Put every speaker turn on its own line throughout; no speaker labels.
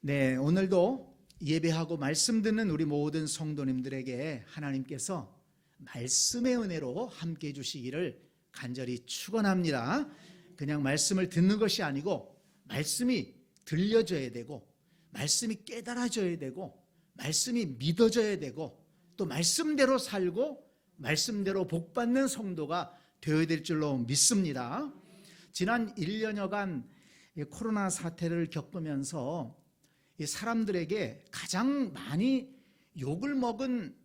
네, 오늘도 예배하고 말씀 듣는 우리 모든 성도님들에게 하나님께서 말씀의 은혜로 함께 해주시기를 간절히 축원합니다. 그냥 말씀을 듣는 것이 아니고 말씀이 들려져야 되고 말씀이 깨달아져야 되고 말씀이 믿어져야 되고 또 말씀대로 살고 말씀대로 복받는 성도가 되어야 될 줄로 믿습니다. 지난 1년여간 코로나 사태를 겪으면서 사람들에게 가장 많이 욕을 먹은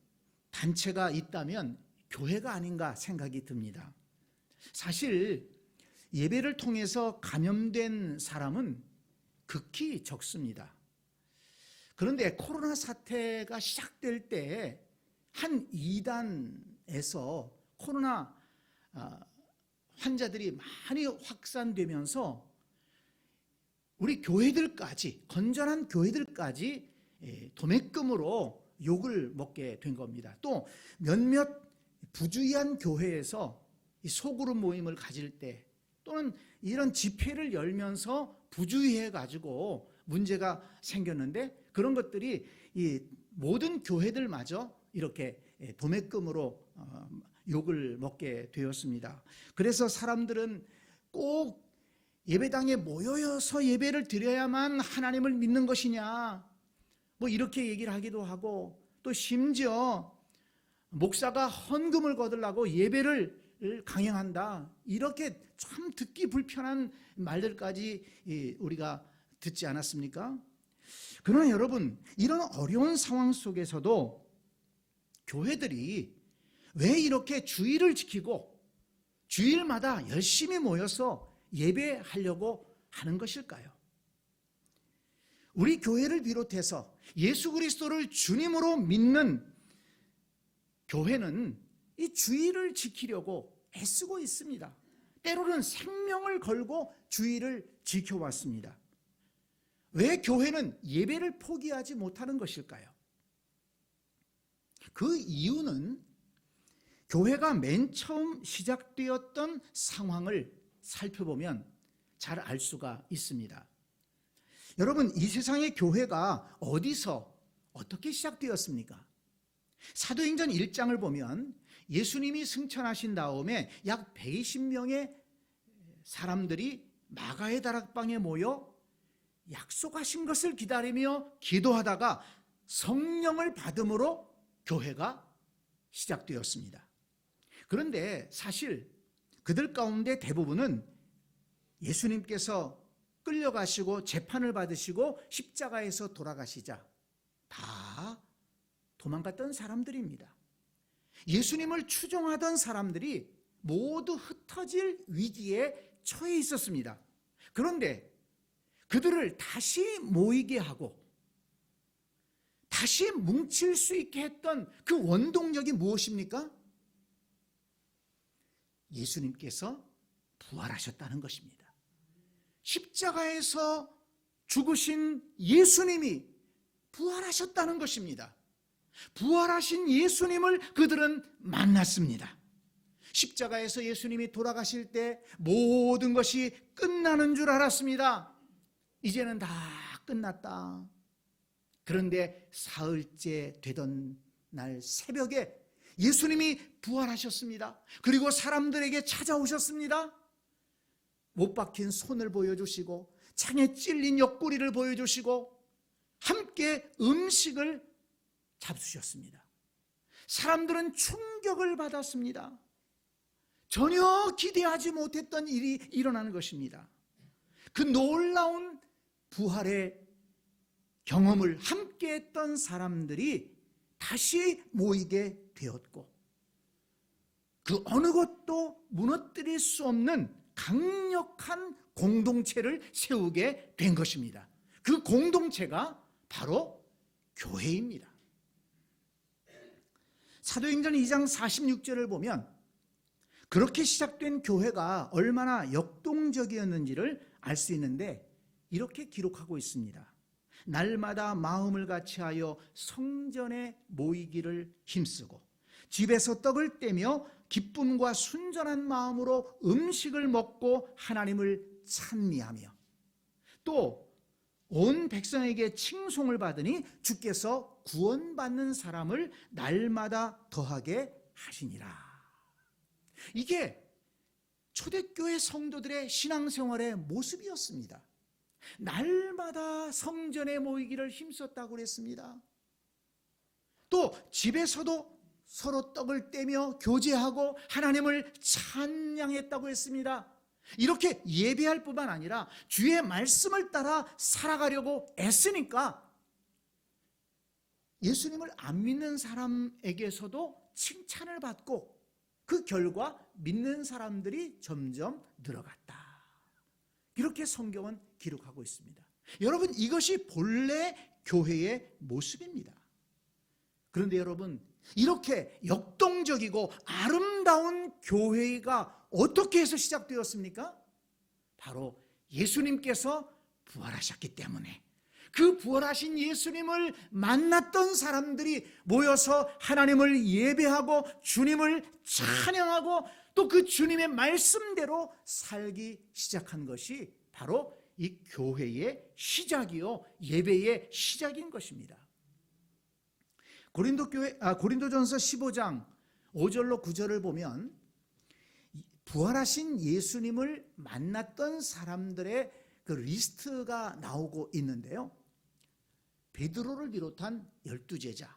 단체가 있다면 교회가 아닌가 생각이 듭니다. 사실 예배를 통해서 감염된 사람은 극히 적습니다. 그런데 코로나 사태가 시작될 때 한 이단에서 코로나 환자들이 많이 확산되면서 우리 교회들까지, 건전한 교회들까지 도매금으로 욕을 먹게 된 겁니다. 또 몇몇 부주의한 교회에서 소그룹 모임을 가질 때 또는 이런 집회를 열면서 부주의해가지고 문제가 생겼는데 그런 것들이 이 모든 교회들마저 이렇게 도매금으로 욕을 먹게 되었습니다. 그래서 사람들은 꼭 예배당에 모여서 예배를 드려야만 하나님을 믿는 것이냐 뭐 이렇게 얘기를 하기도 하고 또 심지어 목사가 헌금을 거두려고 예배를 강행한다 이렇게 참 듣기 불편한 말들까지 우리가 듣지 않았습니까? 그러나 여러분 이런 어려운 상황 속에서도 교회들이 왜 이렇게 주일을 지키고 주일마다 열심히 모여서 예배하려고 하는 것일까요? 우리 교회를 비롯해서 예수 그리스도를 주님으로 믿는 교회는 이 주일을 지키려고 애쓰고 있습니다. 때로는 생명을 걸고 주일을 지켜왔습니다. 왜 교회는 예배를 포기하지 못하는 것일까요? 그 이유는 교회가 맨 처음 시작되었던 상황을 살펴보면 잘 알 수가 있습니다. 여러분, 이 세상의 교회가 어디서 어떻게 시작되었습니까? 사도행전 1장을 보면 예수님이 승천하신 다음에 약 120명의 사람들이 마가의 다락방에 모여 약속하신 것을 기다리며 기도하다가 성령을 받음으로 교회가 시작되었습니다. 그런데 사실 그들 가운데 대부분은 예수님께서 끌려가시고 재판을 받으시고 십자가에서 돌아가시자 다 도망갔던 사람들입니다. 예수님을 추종하던 사람들이 모두 흩어질 위기에 처해 있었습니다. 그런데 그들을 다시 모이게 하고 다시 뭉칠 수 있게 했던 그 원동력이 무엇입니까? 예수님께서 부활하셨다는 것입니다. 십자가에서 죽으신 예수님이 부활하셨다는 것입니다. 부활하신 예수님을 그들은 만났습니다. 십자가에서 예수님이 돌아가실 때 모든 것이 끝나는 줄 알았습니다. 이제는 다 끝났다. 그런데 사흘째 되던 날 새벽에 예수님이 부활하셨습니다. 그리고 사람들에게 찾아오셨습니다. 못 박힌 손을 보여주시고 창에 찔린 옆구리를 보여주시고 함께 음식을 잡수셨습니다. 사람들은 충격을 받았습니다. 전혀 기대하지 못했던 일이 일어나는 것입니다. 그 놀라운 부활의 경험을 함께 했던 사람들이 다시 모이게 되었고 그 어느 것도 무너뜨릴 수 없는 강력한 공동체를 세우게 된 것입니다. 그 공동체가 바로 교회입니다. 사도행전 2장 46절을 보면 그렇게 시작된 교회가 얼마나 역동적이었는지를 알 수 있는데 이렇게 기록하고 있습니다. 날마다 마음을 같이하여 성전에 모이기를 힘쓰고 집에서 떡을 떼며 기쁨과 순전한 마음으로 음식을 먹고 하나님을 찬미하며 또 온 백성에게 칭송을 받으니 주께서 구원받는 사람을 날마다 더하게 하시니라. 이게 초대교회 성도들의 신앙생활의 모습이었습니다. 날마다 성전에 모이기를 힘썼다고 그랬습니다. 또 집에서도 서로 떡을 떼며 교제하고 하나님을 찬양했다고 했습니다. 이렇게 예배할 뿐만 아니라 주의 말씀을 따라 살아가려고 애쓰니까 예수님을 안 믿는 사람에게서도 칭찬을 받고 그 결과 믿는 사람들이 점점 늘어갔다. 이렇게 성경은 기록하고 있습니다. 여러분, 이것이 본래 교회의 모습입니다. 그런데 여러분, 이렇게 역동적이고 아름다운 교회가 어떻게 해서 시작되었습니까? 바로 예수님께서 부활하셨기 때문에, 그 부활하신 예수님을 만났던 사람들이 모여서 하나님을 예배하고 주님을 찬양하고 또 그 주님의 말씀대로 살기 시작한 것이 바로 이 교회의 시작이요, 예배의 시작인 것입니다. 고린도전서 15장 5절로 9절을 보면 부활하신 예수님을 만났던 사람들의 그 리스트가 나오고 있는데요. 베드로를 비롯한 12제자,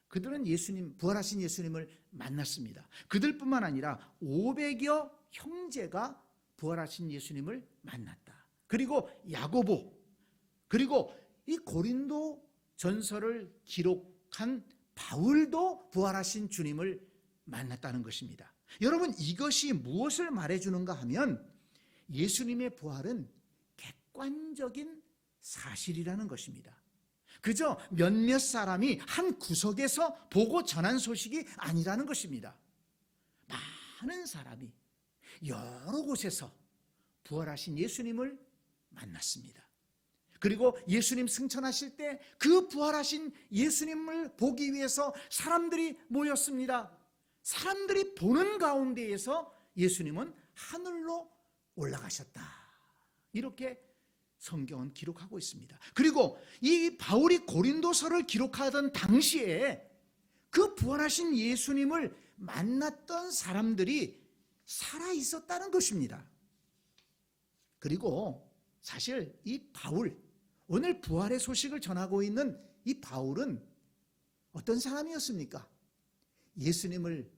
그들은 부활하신 예수님을 만났습니다. 그들뿐만 아니라 500여 형제가 부활하신 예수님을 만났다. 그리고 야고보, 그리고 이 고린도 전서를 기록한 바울도 부활하신 주님을 만났다는 것입니다. 여러분, 이것이 무엇을 말해주는가 하면 예수님의 부활은 객관적인 사실이라는 것입니다. 그저 몇몇 사람이 한 구석에서 보고 전한 소식이 아니라는 것입니다. 많은 사람이 여러 곳에서 부활하신 예수님을 만났습니다. 그리고 예수님 승천하실 때 그 부활하신 예수님을 보기 위해서 사람들이 모였습니다. 사람들이 보는 가운데에서 예수님은 하늘로 올라가셨다. 이렇게 성경은 기록하고 있습니다. 그리고 이 바울이 고린도서를 기록하던 당시에 그 부활하신 예수님을 만났던 사람들이 살아 있었다는 것입니다. 그리고 사실 이 바울, 오늘 부활의 소식을 전하고 있는 이 바울은 어떤 사람이었습니까? 예수님을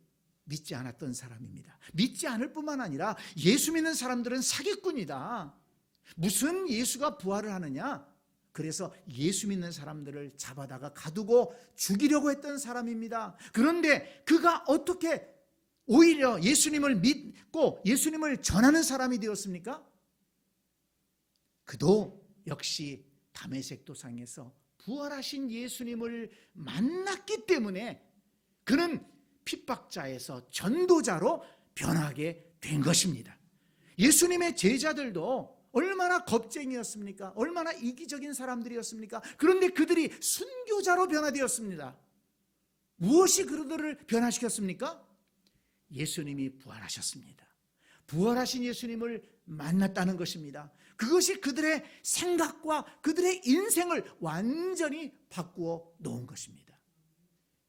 믿지 않았던 사람입니다. 믿지 않을 뿐만 아니라 예수 믿는 사람들은 사기꾼이다. 무슨 예수가 부활을 하느냐? 그래서 예수 믿는 사람들을 잡아다가 가두고 죽이려고 했던 사람입니다. 그런데 그가 어떻게 오히려 예수님을 믿고 예수님을 전하는 사람이 되었습니까? 그도 역시 다메섹 도상에서 부활하신 예수님을 만났기 때문에 그는 핍박자에서 전도자로 변하게 된 것입니다. 예수님의 제자들도 얼마나 겁쟁이였습니까? 얼마나 이기적인 사람들이었습니까? 그런데 그들이 순교자로 변화되었습니다. 무엇이 그들을 변화시켰습니까? 예수님이 부활하셨습니다. 부활하신 예수님을 만났다는 것입니다. 그것이 그들의 생각과 그들의 인생을 완전히 바꾸어 놓은 것입니다.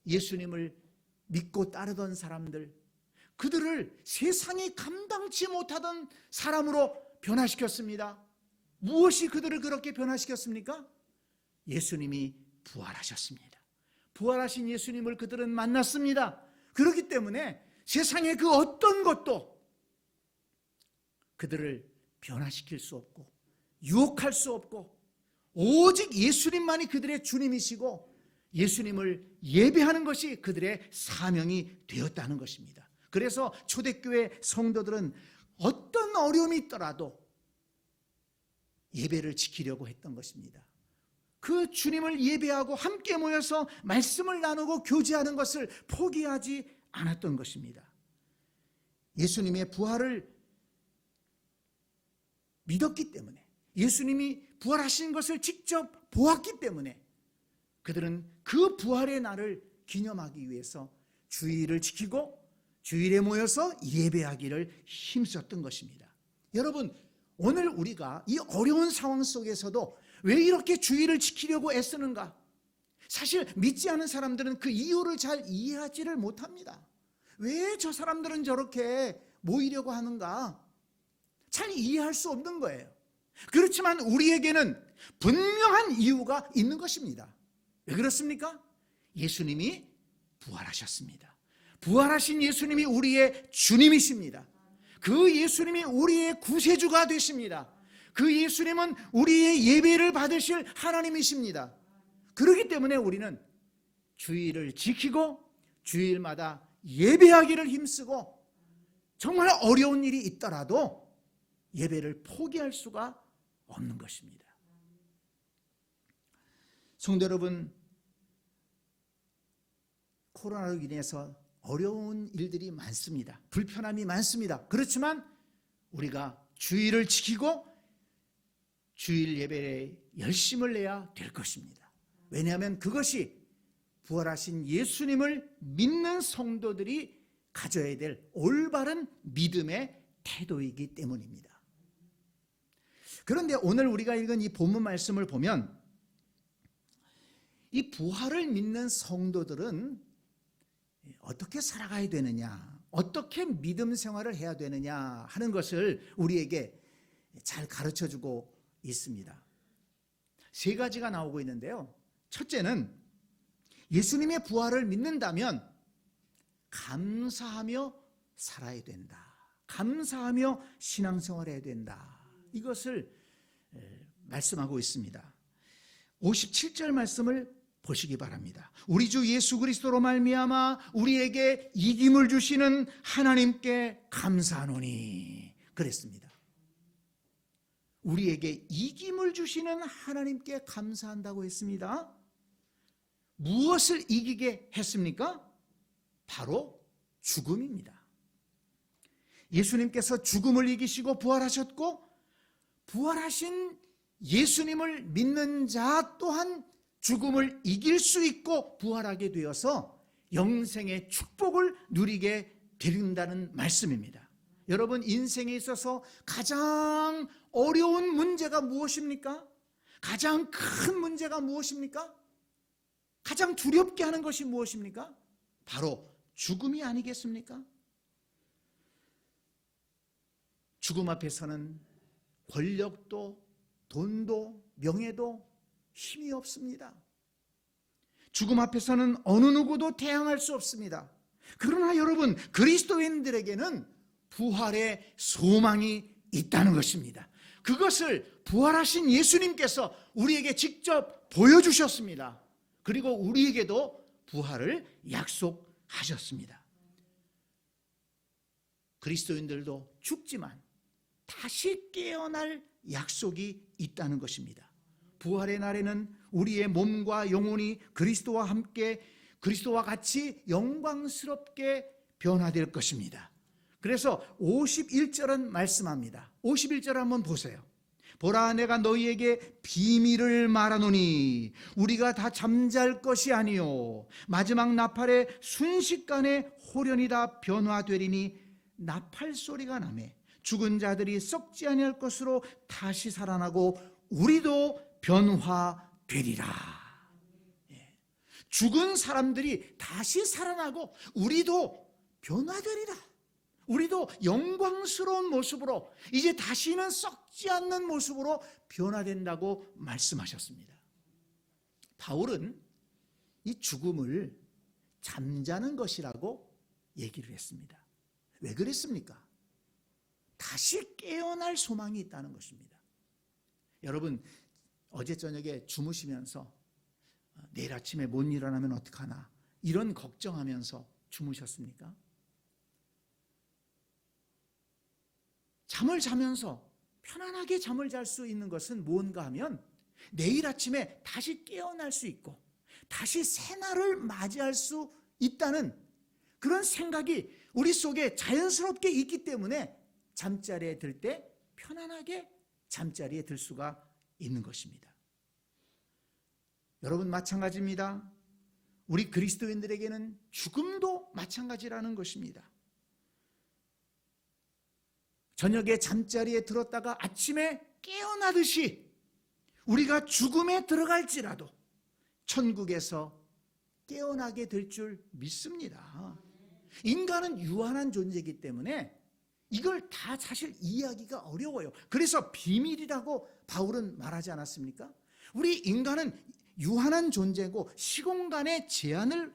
예수님을 믿고 따르던 사람들, 그들을 세상이 감당치 못하던 사람으로 변화시켰습니다. 무엇이 그들을 그렇게 변화시켰습니까? 예수님이 부활하셨습니다. 부활하신 예수님을 그들은 만났습니다. 그렇기 때문에 세상의 그 어떤 것도 그들을 변화시킬 수 없고 유혹할 수 없고 오직 예수님만이 그들의 주님이시고 예수님을 예배하는 것이 그들의 사명이 되었다는 것입니다. 그래서 초대교회 성도들은 어떤 어려움이 있더라도 예배를 지키려고 했던 것입니다. 그 주님을 예배하고 함께 모여서 말씀을 나누고 교제하는 것을 포기하지 않았던 것입니다. 예수님의 부활을 믿었기 때문에, 예수님이 부활하신 것을 직접 보았기 때문에 그들은 그 부활의 날을 기념하기 위해서 주일을 지키고 주일에 모여서 예배하기를 힘썼던 것입니다. 여러분, 오늘 우리가 이 어려운 상황 속에서도 왜 이렇게 주의를 지키려고 애쓰는가? 사실 믿지 않은 사람들은 그 이유를 잘 이해하지를 못합니다. 왜 저 사람들은 저렇게 모이려고 하는가? 잘 이해할 수 없는 거예요. 그렇지만 우리에게는 분명한 이유가 있는 것입니다. 왜 그렇습니까? 예수님이 부활하셨습니다. 부활하신 예수님이 우리의 주님이십니다. 그 예수님이 우리의 구세주가 되십니다. 그 예수님은 우리의 예배를 받으실 하나님이십니다. 그렇기 때문에 우리는 주일을 지키고 주일마다 예배하기를 힘쓰고 정말 어려운 일이 있더라도 예배를 포기할 수가 없는 것입니다. 성도 여러분, 코로나로 인해서 어려운 일들이 많습니다. 불편함이 많습니다. 그렇지만 우리가 주일을 지키고 주일 예배에 열심을 내야 될 것입니다. 왜냐하면 그것이 부활하신 예수님을 믿는 성도들이 가져야 될 올바른 믿음의 태도이기 때문입니다. 그런데 오늘 우리가 읽은 이 본문 말씀을 보면 이 부활을 믿는 성도들은 어떻게 살아가야 되느냐, 어떻게 믿음 생활을 해야 되느냐 하는 것을 우리에게 잘 가르쳐주고 있습니다. 세 가지가 나오고 있는데요. 첫째는 예수님의 부활을 믿는다면 감사하며 살아야 된다. 감사하며 신앙생활을 해야 된다. 이것을 말씀하고 있습니다. 57절 말씀을 보시기 바랍니다. 우리 주 예수 그리스도로 말미암아 우리에게 이김을 주시는 하나님께 감사하노니 그랬습니다. 우리에게 이김을 주시는 하나님께 감사한다고 했습니다. 무엇을 이기게 했습니까? 바로 죽음입니다. 예수님께서 죽음을 이기시고 부활하셨고 부활하신 예수님을 믿는 자 또한 죽음을 이길 수 있고 부활하게 되어서 영생의 축복을 누리게 된다는 말씀입니다. 여러분, 인생에 있어서 가장 어려운 문제가 무엇입니까? 가장 큰 문제가 무엇입니까? 가장 두렵게 하는 것이 무엇입니까? 바로 죽음이 아니겠습니까? 죽음 앞에서는 권력도 돈도 명예도 힘이 없습니다. 죽음 앞에서는 어느 누구도 대항할 수 없습니다. 그러나 여러분, 그리스도인들에게는 부활의 소망이 있다는 것입니다. 그것을 부활하신 예수님께서 우리에게 직접 보여주셨습니다. 그리고 우리에게도 부활을 약속하셨습니다. 그리스도인들도 죽지만 다시 깨어날 약속이 있다는 것입니다. 부활의 날에는 우리의 몸과 영혼이 그리스도와 함께 그리스도와 같이 영광스럽게 변화될 것입니다. 그래서 51절은 말씀합니다. 51절 한번 보세요. 보라, 내가 너희에게 비밀을 말하노니 우리가 다 잠잘 것이 아니요 마지막 나팔의 순식간에 호련히 다 변화되리니 나팔 소리가 나매 죽은 자들이 썩지 아니할 것으로 다시 살아나고 우리도 변화되리라. 죽은 사람들이 다시 살아나고 우리도 변화되리라. 우리도 영광스러운 모습으로 이제 다시는 썩지 않는 모습으로 변화된다고 말씀하셨습니다. 바울은 이 죽음을 잠자는 것이라고 얘기를 했습니다. 왜 그랬습니까? 다시 깨어날 소망이 있다는 것입니다. 여러분, 어제 저녁에 주무시면서 내일 아침에 못 일어나면 어떡하나 이런 걱정하면서 주무셨습니까? 잠을 자면서 편안하게 잠을 잘 수 있는 것은 무언가 하면 내일 아침에 다시 깨어날 수 있고 다시 새날을 맞이할 수 있다는 그런 생각이 우리 속에 자연스럽게 있기 때문에 잠자리에 들 때 편안하게 잠자리에 들 수가 있는 것입니다. 여러분, 마찬가지입니다. 우리 그리스도인들에게는 죽음도 마찬가지라는 것입니다. 저녁에 잠자리에 들었다가 아침에 깨어나듯이 우리가 죽음에 들어갈지라도 천국에서 깨어나게 될 줄 믿습니다. 인간은 유한한 존재이기 때문에 이걸 다 사실 이해하기가 어려워요. 그래서 비밀이라고 바울은 말하지 않았습니까? 우리 인간은 유한한 존재고 시공간의 제한을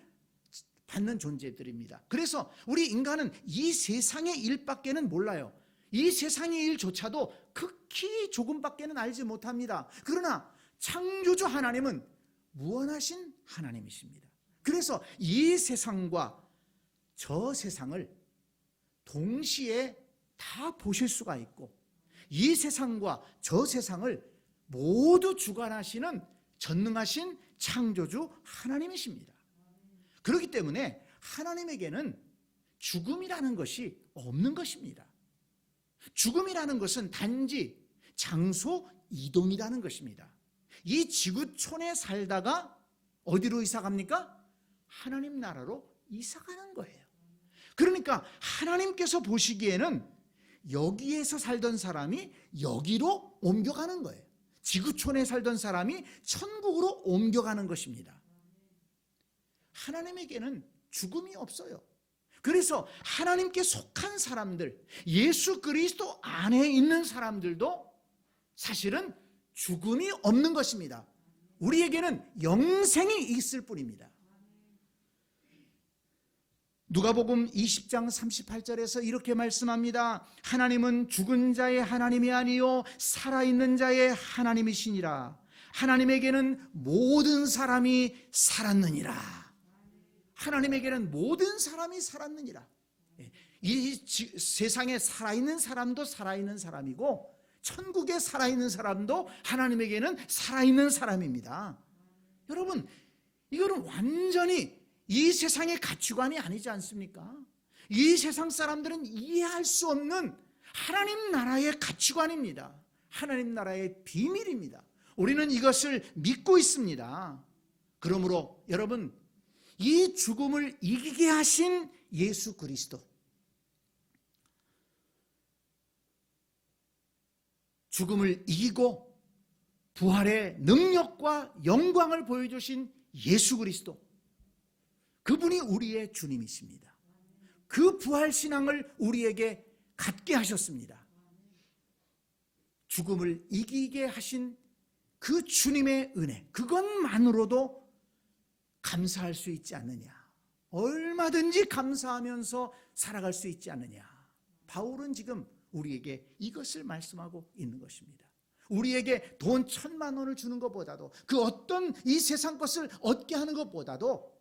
받는 존재들입니다. 그래서 우리 인간은 이 세상의 일밖에는 몰라요. 이 세상의 일조차도 극히 조금밖에는 알지 못합니다. 그러나 창조주 하나님은 무한하신 하나님이십니다. 그래서 이 세상과 저 세상을 동시에 다 보실 수가 있고 이 세상과 저 세상을 모두 주관하시는 전능하신 창조주 하나님이십니다. 그렇기 때문에 하나님에게는 죽음이라는 것이 없는 것입니다. 죽음이라는 것은 단지 장소 이동이라는 것입니다. 이 지구촌에 살다가 어디로 이사 갑니까? 하나님 나라로 이사 가는 거예요. 그러니까 하나님께서 보시기에는 여기에서 살던 사람이 여기로 옮겨가는 거예요. 지구촌에 살던 사람이 천국으로 옮겨가는 것입니다. 하나님에게는 죽음이 없어요. 그래서 하나님께 속한 사람들, 예수 그리스도 안에 있는 사람들도 사실은 죽음이 없는 것입니다. 우리에게는 영생이 있을 뿐입니다. 누가복음 20장 38절에서 이렇게 말씀합니다. 하나님은 죽은 자의 하나님이 아니요 살아있는 자의 하나님이시니라. 하나님에게는 모든 사람이 살았느니라. 하나님에게는 모든 사람이 살았느니라. 이 세상에 살아있는 사람도 살아있는 사람이고 천국에 살아있는 사람도 하나님에게는 살아있는 사람입니다. 여러분, 이거는 완전히 이 세상의 가치관이 아니지 않습니까? 이 세상 사람들은 이해할 수 없는 하나님 나라의 가치관입니다. 하나님 나라의 비밀입니다. 우리는 이것을 믿고 있습니다. 그러므로 여러분, 이 죽음을 이기게 하신 예수 그리스도, 죽음을 이기고 부활의 능력과 영광을 보여주신 예수 그리스도, 그분이 우리의 주님이십니다. 그 부활신앙을 우리에게 갖게 하셨습니다. 죽음을 이기게 하신 그 주님의 은혜, 그것만으로도 감사할 수 있지 않느냐, 얼마든지 감사하면서 살아갈 수 있지 않느냐. 바울은 지금 우리에게 이것을 말씀하고 있는 것입니다. 우리에게 돈 1,000만 원을 주는 것보다도, 그 어떤 이 세상 것을 얻게 하는 것보다도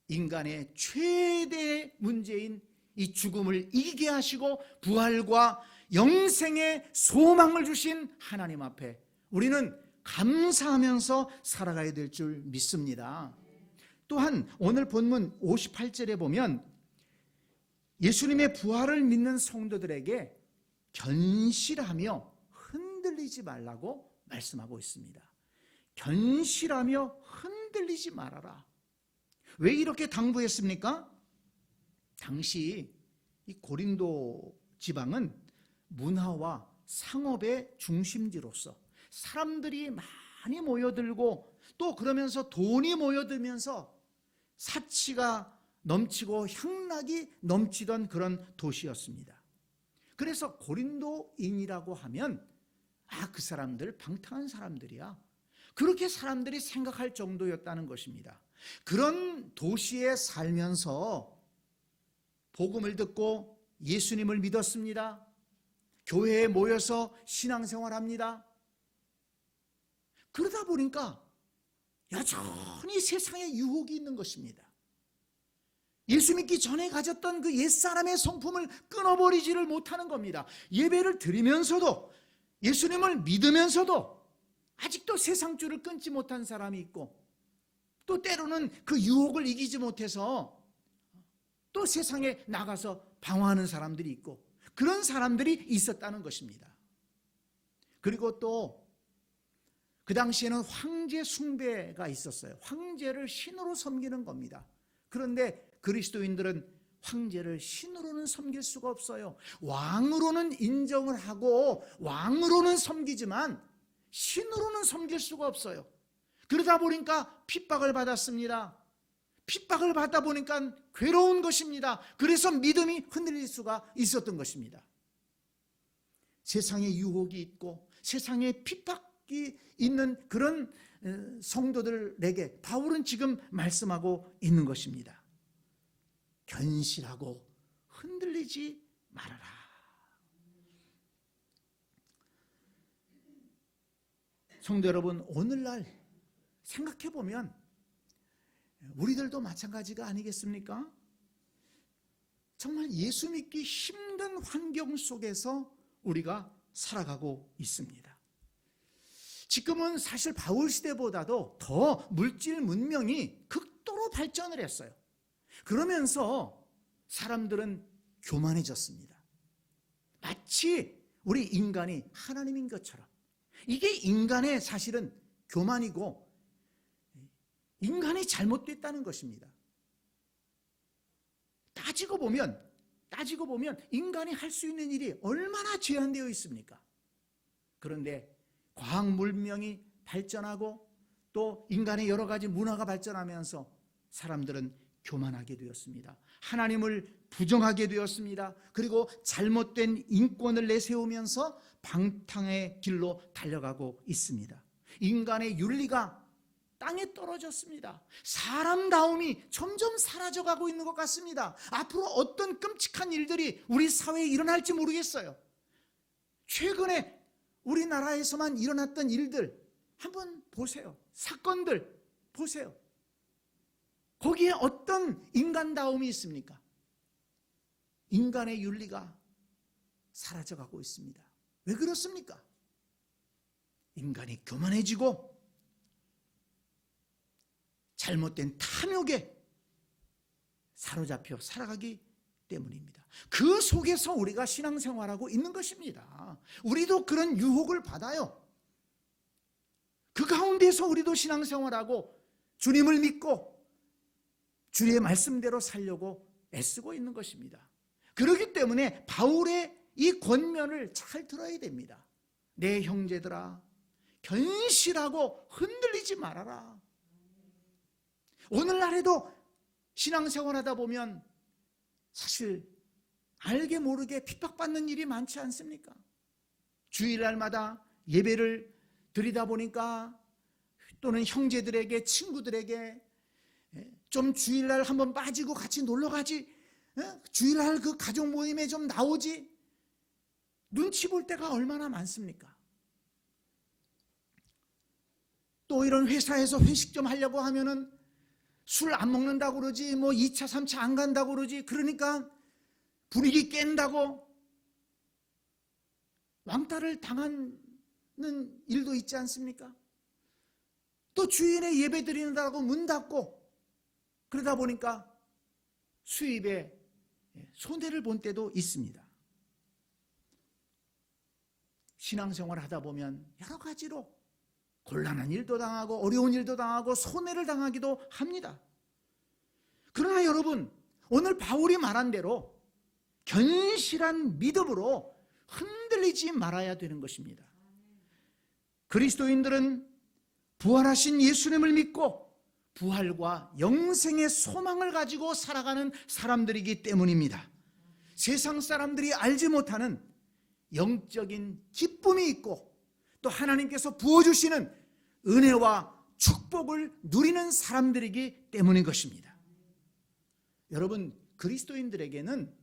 인간의 최대의 문제인 이 죽음을 이기게 하시고 부활과 영생의 소망을 주신 하나님 앞에 우리는 감사하면서 살아가야 될 줄 믿습니다. 또한 오늘 본문 58절에 보면 예수님의 부활을 믿는 성도들에게 견실하며 흔들리지 말라고 말씀하고 있습니다. 견실하며 흔들리지 말아라. 왜 이렇게 당부했습니까? 당시 이 고린도 지방은 문화와 상업의 중심지로서 사람들이 많이 모여들고 또 그러면서 돈이 모여들면서 사치가 넘치고 향락이 넘치던 그런 도시였습니다. 그래서 고린도인이라고 하면 그 사람들 방탕한 사람들이야, 그렇게 사람들이 생각할 정도였다는 것입니다. 그런 도시에 살면서 복음을 듣고 예수님을 믿었습니다. 교회에 모여서 신앙생활합니다. 그러다 보니까 여전히 세상에 유혹이 있는 것입니다. 예수 믿기 전에 가졌던 그 옛사람의 성품을 끊어버리지를 못하는 겁니다. 예배를 드리면서도, 예수님을 믿으면서도 아직도 세상줄을 끊지 못한 사람이 있고, 또 때로는 그 유혹을 이기지 못해서 또 세상에 나가서 방황하는 사람들이 있고, 그런 사람들이 있었다는 것입니다. 그리고 또 그 당시에는 황제 숭배가 있었어요. 황제를 신으로 섬기는 겁니다. 그런데 그리스도인들은 황제를 신으로는 섬길 수가 없어요. 왕으로는 인정을 하고 왕으로는 섬기지만 신으로는 섬길 수가 없어요. 그러다 보니까 핍박을 받았습니다. 핍박을 받다 보니까 괴로운 것입니다. 그래서 믿음이 흔들릴 수가 있었던 것입니다. 세상에 유혹이 있고 세상에 핍박이 있는 그런 성도들에게 바울은 지금 말씀하고 있는 것입니다. 견실하고 흔들리지 말아라. 성도 여러분, 오늘날 생각해 보면 우리들도 마찬가지가 아니겠습니까? 정말 예수 믿기 힘든 환경 속에서 우리가 살아가고 있습니다. 지금은 사실 바울 시대보다도 더 물질 문명이 극도로 발전을 했어요. 그러면서 사람들은 교만해졌습니다. 마치 우리 인간이 하나님인 것처럼. 이게 인간의 사실은 교만이고 인간이 잘못됐다는 것입니다. 따지고 보면 인간이 할 수 있는 일이 얼마나 제한되어 있습니까? 그런데 과학 문명이 발전하고 또 인간의 여러 가지 문화가 발전하면서 사람들은 교만하게 되었습니다. 하나님을 부정하게 되었습니다. 그리고 잘못된 인권을 내세우면서 방탕의 길로 달려가고 있습니다. 인간의 윤리가 땅에 떨어졌습니다. 사람다움이 점점 사라져가고 있는 것 같습니다. 앞으로 어떤 끔찍한 일들이 우리 사회에 일어날지 모르겠어요. 최근에 우리나라에서만 일어났던 일들 한번 보세요. 사건들 보세요. 거기에 어떤 인간다움이 있습니까? 인간의 윤리가 사라져가고 있습니다. 왜 그렇습니까? 인간이 교만해지고 잘못된 탐욕에 사로잡혀 살아가기 때문입니다. 그 속에서 우리가 신앙생활하고 있는 것입니다. 우리도 그런 유혹을 받아요. 그 가운데서 우리도 신앙생활하고 주님을 믿고 주의 말씀대로 살려고 애쓰고 있는 것입니다. 그렇기 때문에 바울의 이 권면을 잘 들어야 됩니다. 내 형제들아, 견실하고 흔들리지 말아라. 오늘날에도 신앙생활하다 보면 사실 알게 모르게 핍박받는 일이 많지 않습니까? 주일날마다 예배를 드리다 보니까 또는 형제들에게 친구들에게 좀 주일날 한번 빠지고 같이 놀러가지, 주일날 그 가족 모임에 좀 나오지, 눈치 볼 때가 얼마나 많습니까? 또 이런 회사에서 회식 좀 하려고 하면은 술 안 먹는다고 그러지, 뭐 2차, 3차 안 간다고 그러지, 그러니까 분위기 깬다고 왕따를 당하는 일도 있지 않습니까? 또 주일에 예배 드리는다고 문 닫고 그러다 보니까 수입에 손해를 본 때도 있습니다. 신앙생활 하다 보면 여러 가지로 곤란한 일도 당하고 어려운 일도 당하고 손해를 당하기도 합니다. 그러나 여러분, 오늘 바울이 말한 대로 견실한 믿음으로 흔들리지 말아야 되는 것입니다. 그리스도인들은 부활하신 예수님을 믿고 부활과 영생의 소망을 가지고 살아가는 사람들이기 때문입니다. 세상 사람들이 알지 못하는 영적인 기쁨이 있고 또 하나님께서 부어주시는 은혜와 축복을 누리는 사람들이기 때문인 것입니다. 여러분, 그리스도인들에게는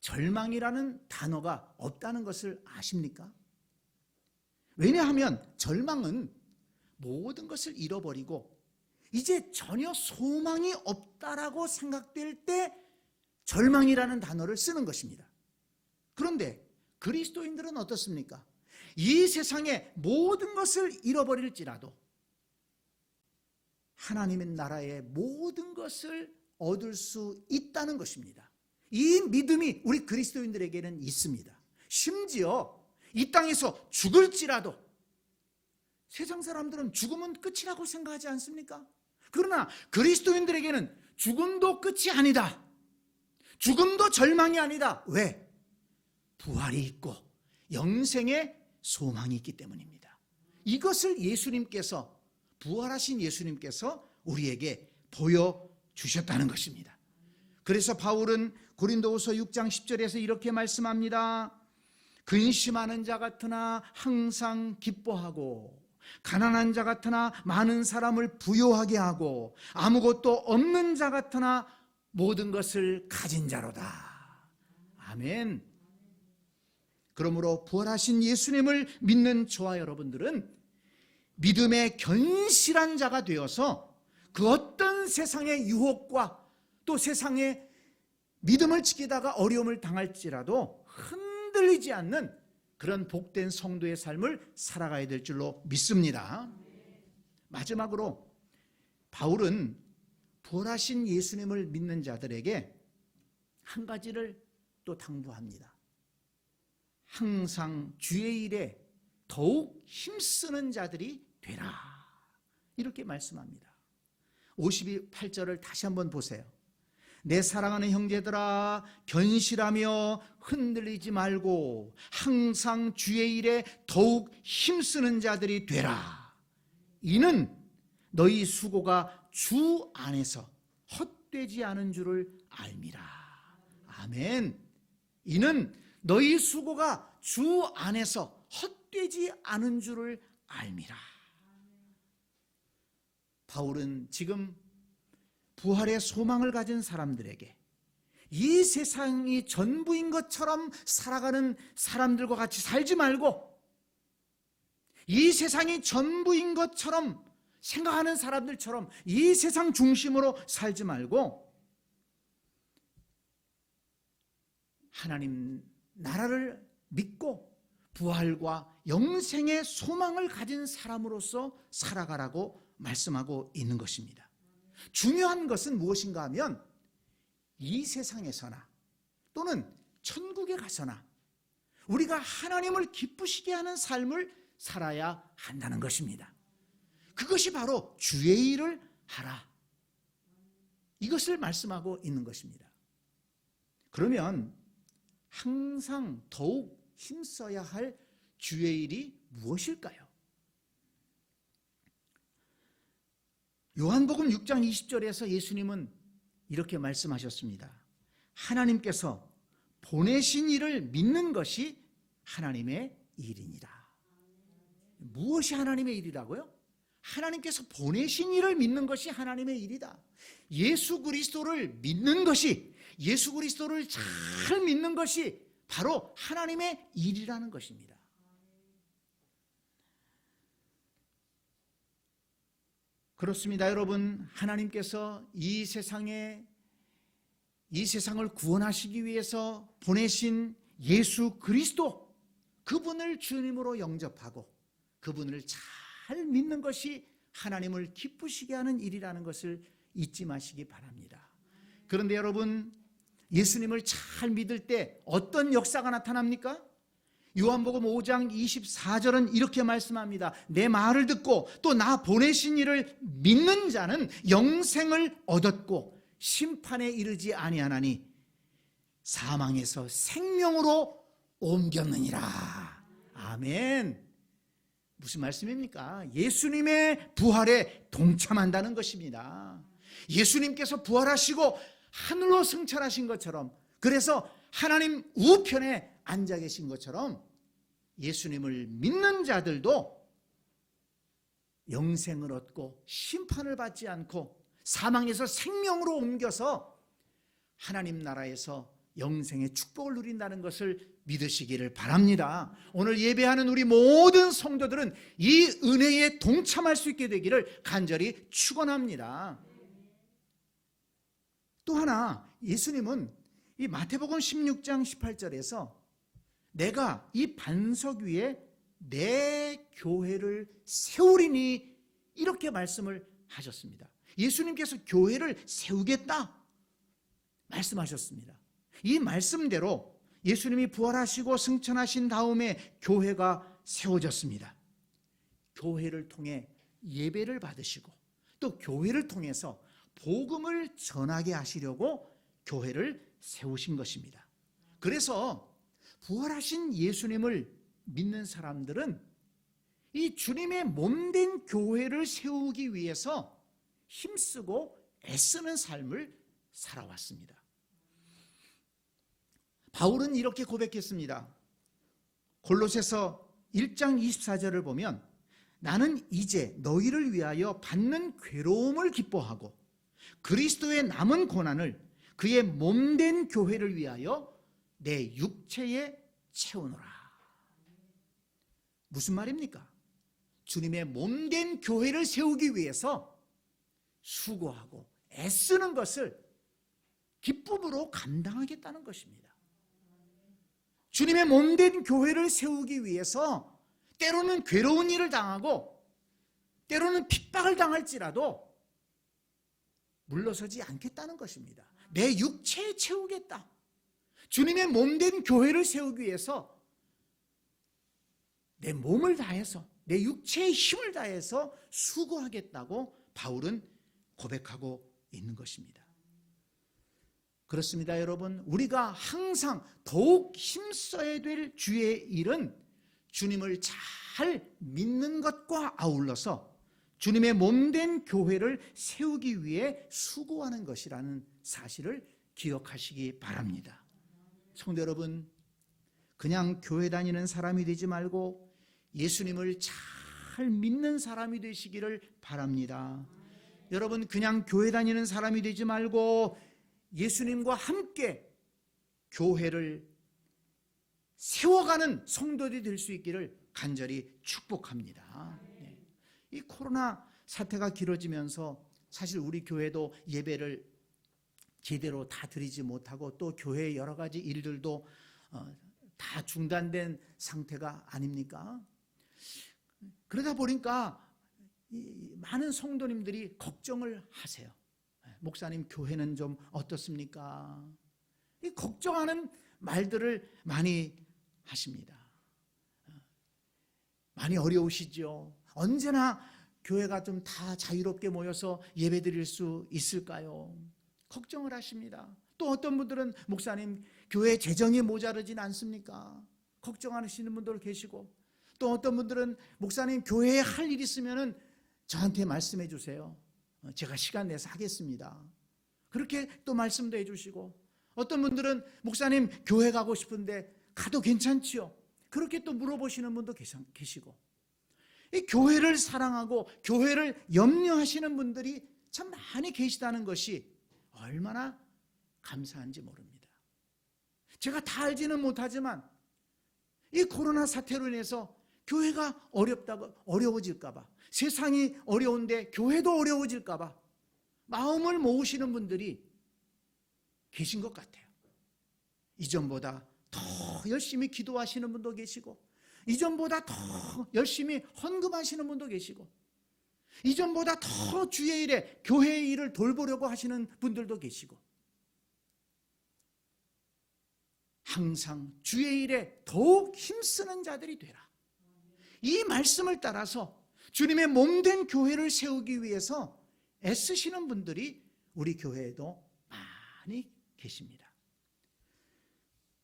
절망이라는 단어가 없다는 것을 아십니까? 왜냐하면 절망은 모든 것을 잃어버리고 이제 전혀 소망이 없다라고 생각될 때 절망이라는 단어를 쓰는 것입니다. 그런데 그리스도인들은 어떻습니까? 이 세상의 모든 것을 잃어버릴지라도 하나님의 나라의 모든 것을 얻을 수 있다는 것입니다. 이 믿음이 우리 그리스도인들에게는 있습니다. 심지어 이 땅에서 죽을지라도, 세상 사람들은 죽으면 끝이라고 생각하지 않습니까? 그러나 그리스도인들에게는 죽음도 끝이 아니다. 죽음도 절망이 아니다. 왜? 부활이 있고 영생의 소망이 있기 때문입니다. 이것을 예수님께서, 부활하신 예수님께서 우리에게 보여주셨다는 것입니다. 그래서 바울은 고린도후서 6장 10절에서 이렇게 말씀합니다. 근심하는 자 같으나 항상 기뻐하고, 가난한 자 같으나 많은 사람을 부요하게 하고, 아무것도 없는 자 같으나 모든 것을 가진 자로다. 아멘. 그러므로 부활하신 예수님을 믿는 저와 여러분들은 믿음의 견실한 자가 되어서 그 어떤 세상의 유혹과 또 세상의 믿음을 지키다가 어려움을 당할지라도 흔들리지 않는 그런 복된 성도의 삶을 살아가야 될 줄로 믿습니다. 마지막으로 바울은 부활하신 예수님을 믿는 자들에게 한 가지를 또 당부합니다. 항상 주의 일에 더욱 힘쓰는 자들이 되라. 이렇게 말씀합니다. 58절을 다시 한번 보세요. 내 사랑하는 형제들아, 견실하며 흔들리지 말고 항상 주의 일에 더욱 힘쓰는 자들이 되라. 이는 너희 수고가 주 안에서 헛되지 않은 줄을 알미라. 아멘. 이는 너희 수고가 주 안에서 헛되지 않은 줄을 알미라. 바울은 지금 부활의 소망을 가진 사람들에게 이 세상이 전부인 것처럼 살아가는 사람들과 같이 살지 말고, 이 세상이 전부인 것처럼 생각하는 사람들처럼 이 세상 중심으로 살지 말고 하나님 나라를 믿고 부활과 영생의 소망을 가진 사람으로서 살아가라고 말씀하고 있는 것입니다. 중요한 것은 무엇인가 하면 이 세상에서나 또는 천국에 가서나 우리가 하나님을 기쁘시게 하는 삶을 살아야 한다는 것입니다. 그것이 바로 주의 일을 하라. 이것을 말씀하고 있는 것입니다. 그러면 항상 더욱 힘써야 할 주의 일이 무엇일까요? 요한복음 6장 20절에서 예수님은 이렇게 말씀하셨습니다. 하나님께서 보내신 이를 믿는 것이 하나님의 일이니라. 무엇이 하나님의 일이라고요? 하나님께서 보내신 이를 믿는 것이 하나님의 일이다. 예수 그리스도를 믿는 것이, 예수 그리스도를 잘 믿는 것이 바로 하나님의 일이라는 것입니다. 그렇습니다, 여러분. 하나님께서 이 세상을 구원하시기 위해서 보내신 예수 그리스도, 그분을 주님으로 영접하고 그분을 잘 믿는 것이 하나님을 기쁘시게 하는 일이라는 것을 잊지 마시기 바랍니다. 그런데 여러분, 예수님을 잘 믿을 때 어떤 역사가 나타납니까? 요한복음 5장 24절은 이렇게 말씀합니다. 내 말을 듣고 또 나 보내신 이를 믿는 자는 영생을 얻었고 심판에 이르지 아니하나니 사망에서 생명으로 옮겼느니라. 아멘. 무슨 말씀입니까? 예수님의 부활에 동참한다는 것입니다. 예수님께서 부활하시고 하늘로 승천하신 것처럼, 그래서 하나님 우편에 앉아 계신 것처럼 예수님을 믿는 자들도 영생을 얻고 심판을 받지 않고 사망에서 생명으로 옮겨서 하나님 나라에서 영생의 축복을 누린다는 것을 믿으시기를 바랍니다. 오늘 예배하는 우리 모든 성도들은 이 은혜에 동참할 수 있게 되기를 간절히 축원합니다. 또 하나, 예수님은 이 마태복음 16장 18절에서 내가 이 반석 위에 내 교회를 세우리니 이렇게 말씀을 하셨습니다. 예수님께서 교회를 세우겠다 말씀하셨습니다. 이 말씀대로 예수님이 부활하시고 승천하신 다음에 교회가 세워졌습니다. 교회를 통해 예배를 받으시고 또 교회를 통해서 복음을 전하게 하시려고 교회를 세우신 것입니다. 그래서 부활하신 예수님을 믿는 사람들은 이 주님의 몸된 교회를 세우기 위해서 힘쓰고 애쓰는 삶을 살아왔습니다. 바울은 이렇게 고백했습니다. 골로새서 1장 24절을 보면 나는 이제 너희를 위하여 받는 괴로움을 기뻐하고 그리스도의 남은 고난을 그의 몸된 교회를 위하여 내 육체에 채우노라. 무슨 말입니까? 주님의 몸된 교회를 세우기 위해서 수고하고 애쓰는 것을 기쁨으로 감당하겠다는 것입니다. 주님의 몸된 교회를 세우기 위해서 때로는 괴로운 일을 당하고 때로는 핍박을 당할지라도 물러서지 않겠다는 것입니다. 내 육체에 채우겠다. 주님의 몸된 교회를 세우기 위해서 내 몸을 다해서 내 육체의 힘을 다해서 수고하겠다고 바울은 고백하고 있는 것입니다. 그렇습니다, 여러분. 우리가 항상 더욱 힘써야 될 주의 일은 주님을 잘 믿는 것과 아울러서 주님의 몸된 교회를 세우기 위해 수고하는 것이라는 사실을 기억하시기 바랍니다. 성도 여러분, 그냥 교회 다니는 사람이 되지 말고 예수님을 잘 믿는 사람이 되시기를 바랍니다. 여러분, 그냥 교회 다니는 사람이 되지 말고 예수님과 함께 교회를 세워가는 성도들이 될 수 있기를 간절히 축복합니다. 이 코로나 사태가 길어지면서 사실 우리 교회도 예배를 제대로 다 드리지 못하고 또 교회의 여러 가지 일들도 다 중단된 상태가 아닙니까? 그러다 보니까 많은 성도님들이 걱정을 하세요. 목사님, 교회는 좀 어떻습니까? 이 걱정하는 말들을 많이 하십니다. 많이 어려우시죠? 언제나 교회가 좀 다 자유롭게 모여서 예배 드릴 수 있을까요? 걱정을 하십니다. 또 어떤 분들은 목사님, 교회 재정이 모자르진 않습니까? 걱정하시는 분들 계시고, 또 어떤 분들은 목사님, 교회에 할 일 있으면 저한테 말씀해 주세요. 제가 시간 내서 하겠습니다. 그렇게 또 말씀도 해주시고, 어떤 분들은 목사님, 교회 가고 싶은데 가도 괜찮지요? 그렇게 또 물어보시는 분도 계시고, 이 교회를 사랑하고 교회를 염려하시는 분들이 참 많이 계시다는 것이 얼마나 감사한지 모릅니다. 제가 다 알지는 못하지만 이 코로나 사태로 인해서 교회가 어려워질까 봐, 세상이 어려운데 교회도 어려워질까 봐 마음을 모으시는 분들이 계신 것 같아요. 이전보다 더 열심히 기도하시는 분도 계시고, 이전보다 더 열심히 헌금하시는 분도 계시고, 이전보다 더 주의 일에 교회의 일을 돌보려고 하시는 분들도 계시고, 항상 주의 일에 더욱 힘쓰는 자들이 되라. 이 말씀을 따라서 주님의 몸된 교회를 세우기 위해서 애쓰시는 분들이 우리 교회에도 많이 계십니다.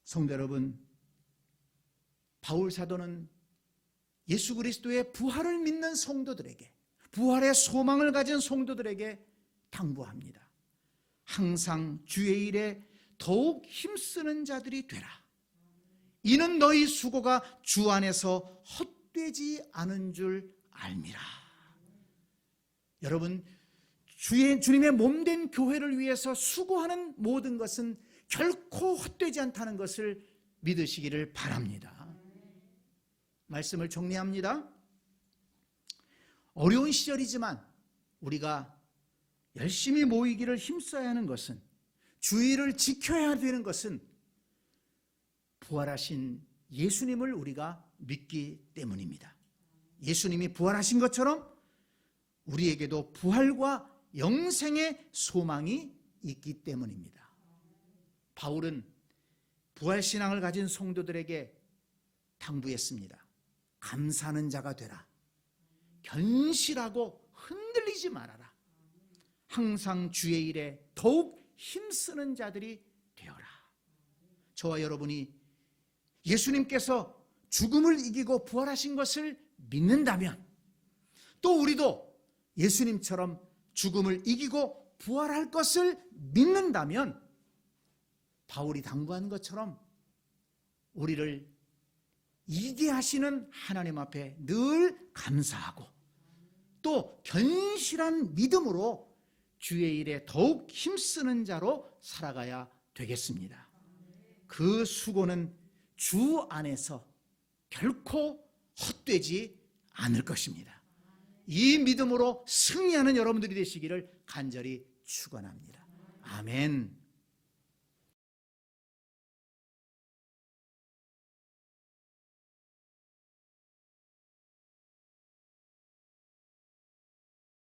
성도 여러분, 바울 사도는 예수 그리스도의 부활을 믿는 성도들에게, 부활의 소망을 가진 성도들에게 당부합니다. 항상 주의 일에 더욱 힘쓰는 자들이 되라. 이는 너희 수고가 주 안에서 헛되지 않은 줄 알미라. 여러분, 주님의 몸된 교회를 위해서 수고하는 모든 것은 결코 헛되지 않다는 것을 믿으시기를 바랍니다. 말씀을 정리합니다. 어려운 시절이지만 우리가 열심히 모이기를 힘써야 하는 것은, 주의를 지켜야 되는 것은 부활하신 예수님을 우리가 믿기 때문입니다. 예수님이 부활하신 것처럼 우리에게도 부활과 영생의 소망이 있기 때문입니다. 바울은 부활신앙을 가진 성도들에게 당부했습니다. 감사하는 자가 되라. 견실하고 흔들리지 말아라. 항상 주의 일에 더욱 힘쓰는 자들이 되어라. 저와 여러분이 예수님께서 죽음을 이기고 부활하신 것을 믿는다면, 또 우리도 예수님처럼 죽음을 이기고 부활할 것을 믿는다면, 바울이 당부한 것처럼 우리를 이기게 하시는 하나님 앞에 늘 감사하고, 또 견실한 믿음으로 주의 일에 더욱 힘쓰는 자로 살아가야 되겠습니다. 그 수고는 주 안에서 결코 헛되지 않을 것입니다. 이 믿음으로 승리하는 여러분들이 되시기를 간절히 축원합니다. 아멘.